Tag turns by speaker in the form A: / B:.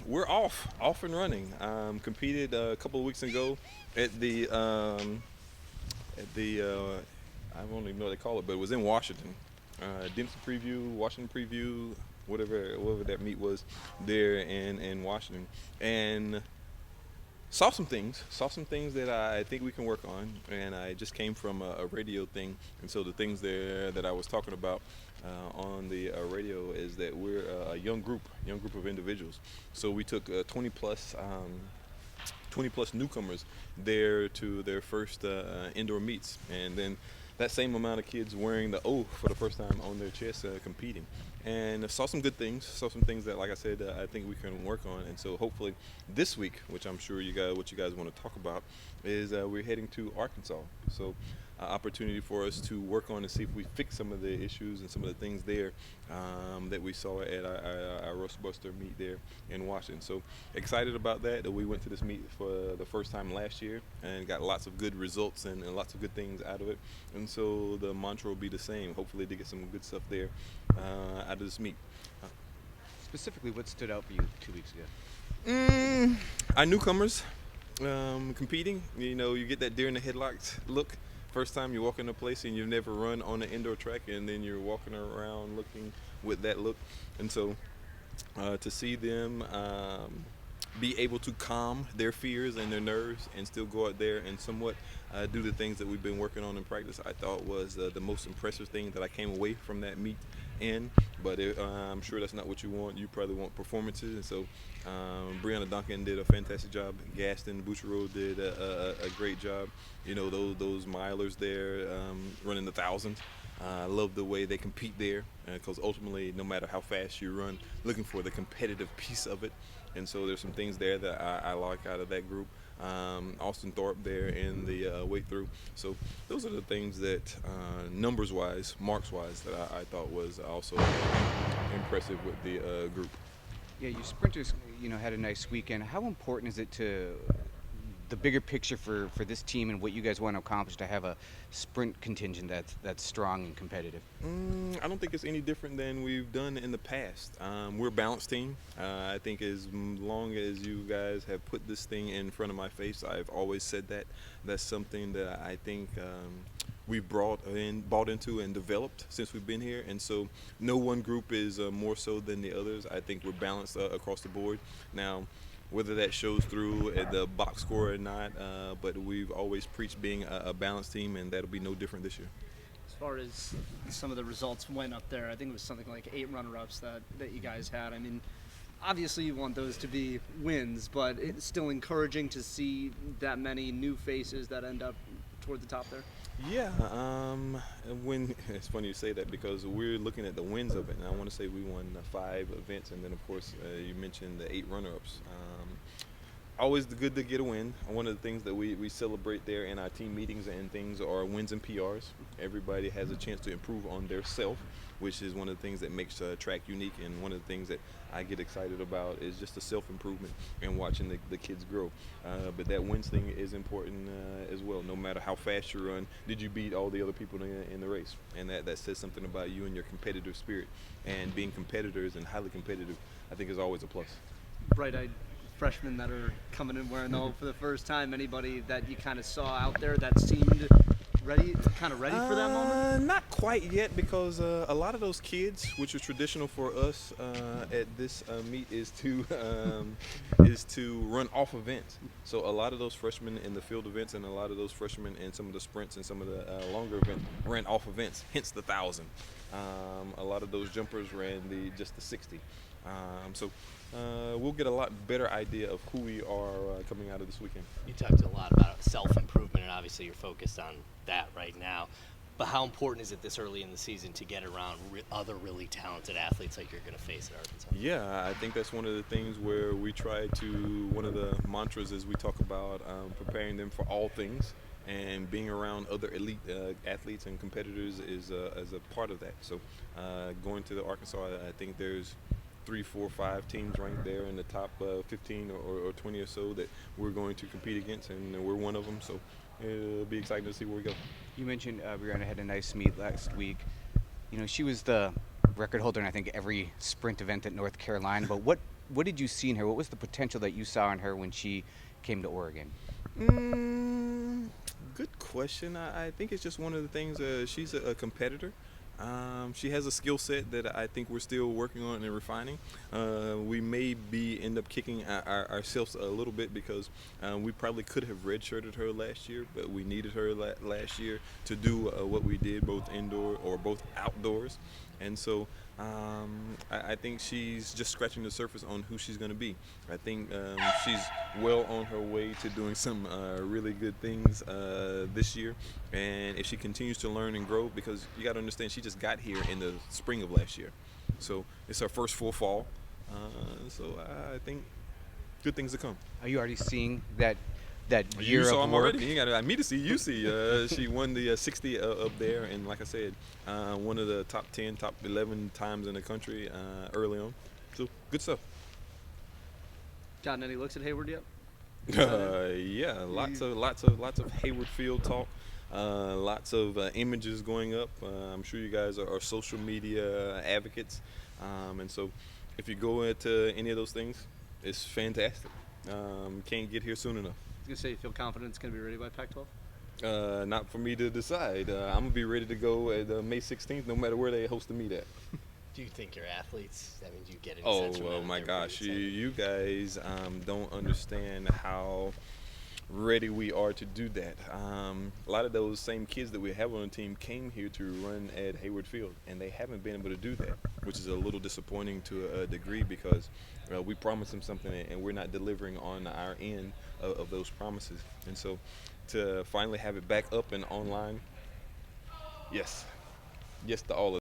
A: We're off and running. Competed a couple of weeks ago at the I don't even know what they call it, but it was in Washington. Dempsey Preview, Washington Preview, whatever that meet was there in Washington, and saw some things that I think we can work on. And I just came from a radio thing, and so the things there that I was talking about on the radio is that we're a young group of individuals. So we took 20 plus newcomers there to their first indoor meets, and then that same amount of kids wearing the O for the first time on their chest competing. And I saw some good things, saw some things that, like I said, I think we can work on. And so hopefully this week, which I'm sure what you guys want to talk about, is we're heading to Arkansas. So opportunity for us to work on and see if we fix some of the issues and some of the things there that we saw at our Roast Buster meet there in Washington. So excited about that. We went to this meet for the first time last year and got lots of good results and lots of good things out of it. And so the mantra will be the same. Hopefully to get some good stuff there out of this meet.
B: Specifically, what stood out for you 2 weeks ago?
A: Our newcomers competing. You know, you get that deer in the headlights look. First time you walk in a place and you've never run on an indoor track, and then you're walking around looking with that look. And so to see them be able to calm their fears and their nerves and still go out there and somewhat do the things that we've been working on in practice, I thought was the most impressive thing that I came away from that meet in. But I'm sure that's not what you want. You probably want performances. And so Brianna Duncan did a fantastic job. Gaston Bouchereau did a great job. You know, those milers there running the 1,000. I love the way they compete there, because ultimately, no matter how fast you run, looking for the competitive piece of it. And so there's some things there that I like out of that group. Austin Thorpe there in the weight through. So those are the things that numbers-wise, marks-wise, that I thought was also impressive with the group.
B: Yeah, you sprinters, had a nice weekend. How important is it to the bigger picture for this team and what you guys want to accomplish to have a sprint contingent that's strong and competitive?
A: I don't think it's any different than we've done in the past. We're a balanced team. I think as long as you guys have put this thing in front of my face, I've always said that. That's something that I think we've bought into and developed since we've been here. And so no one group is more so than the others. I think we're balanced across the board. Now, whether that shows through at the box score or not, but we've always preached being a balanced team, and that'll be no different this year.
C: As far as some of the results went up there, I think it was something like 8 runner-ups that you guys had. I mean, obviously you want those to be wins, but it's still encouraging to see that many new faces that end up toward the top there.
A: Yeah, when it's funny you say that, because we're looking at the wins of it, and I want to say we won 5 events, and then of course you mentioned the 8 runner-ups. Always good to get a win. One of the things that we celebrate there in our team meetings and things are wins and PRs. Everybody has a chance to improve on their self, which is one of the things that makes track unique, and one of the things that I get excited about is just the self-improvement and watching the kids grow. But that wins thing is important as well. No matter how fast you run, did you beat all the other people in the race? And that says something about you and your competitive spirit. And being competitors and highly competitive, I think, is always a plus.
C: Bright-eyed freshmen that are coming in wearing the O for the first time. Anybody that you kind of saw out there that seemed ready for that moment?
A: Not quite yet, because a lot of those kids, which is traditional for us at this meet, is to run off events. So a lot of those freshmen in the field events and a lot of those freshmen in some of the sprints and some of the longer events ran off events, hence the 1,000. A lot of those jumpers ran just the 60. So we'll get a lot better idea of who we are coming out of this weekend.
D: You talked a lot about self-improvement, and obviously you're focused on that right now. But how important is it this early in the season to get around other really talented athletes like you're going to face at Arkansas?
A: Yeah, I think that's one of the things where we try to, one of the mantras is we talk about preparing them for all things. And being around other elite athletes and competitors is a part of that. So going to the Arkansas, I think there's 3, 4, 5 teams ranked there in the top 15 or 20 or so that we're going to compete against, and we're one of them. So it'll be exciting to see where we go.
B: You mentioned Brianna had a nice meet last week. She was the record holder in, I think, every sprint event at North Carolina. But what what did you see in her? What was the potential that you saw in her when she came to Oregon?
A: Good question. I think it's just one of the things. She's a competitor. She has a skill set that I think we're still working on and refining. We may end up kicking ourselves a little bit because we probably could have redshirted her last year, but we needed her last year to do what we did, both indoor or both outdoors. And so I think she's just scratching the surface on who she's going to be. I think she's well on her way to doing some really good things this year. And if she continues to learn and grow, because you got to understand, she just got here in the spring of last year. So it's her first full fall. So I think good things to come.
B: Are you already seeing that
A: You
B: year
A: saw
B: of
A: him
B: work?
A: already. You got me to see. You see. She won the 60 up there, and like I said, one of the top 10, top 11 times in the country early on. So good stuff.
C: Gotten any looks at Hayward yet?
A: Yeah, lots of Hayward Field talk. Lots of images going up. I'm sure you guys are social media advocates, and so if you go into any of those things, it's fantastic. Can't get here soon enough.
C: I was gonna say, you feel confident it's gonna be ready by Pac-12?
A: Not for me to decide. I'm gonna be ready to go at May 16th, no matter where they host the meet at.
D: Do you think your athletes? That means you get any
A: Oh,
D: sense from them that
A: my
D: they're
A: gosh,
D: really excited?
A: you guys don't understand how ready we are to do that. A lot of those same kids that we have on the team came here to run at Hayward Field, and they haven't been able to do that, which is a little disappointing to a degree because we promised them something and we're not delivering on our end of those promises. And so to finally have it back up and online, yes to all of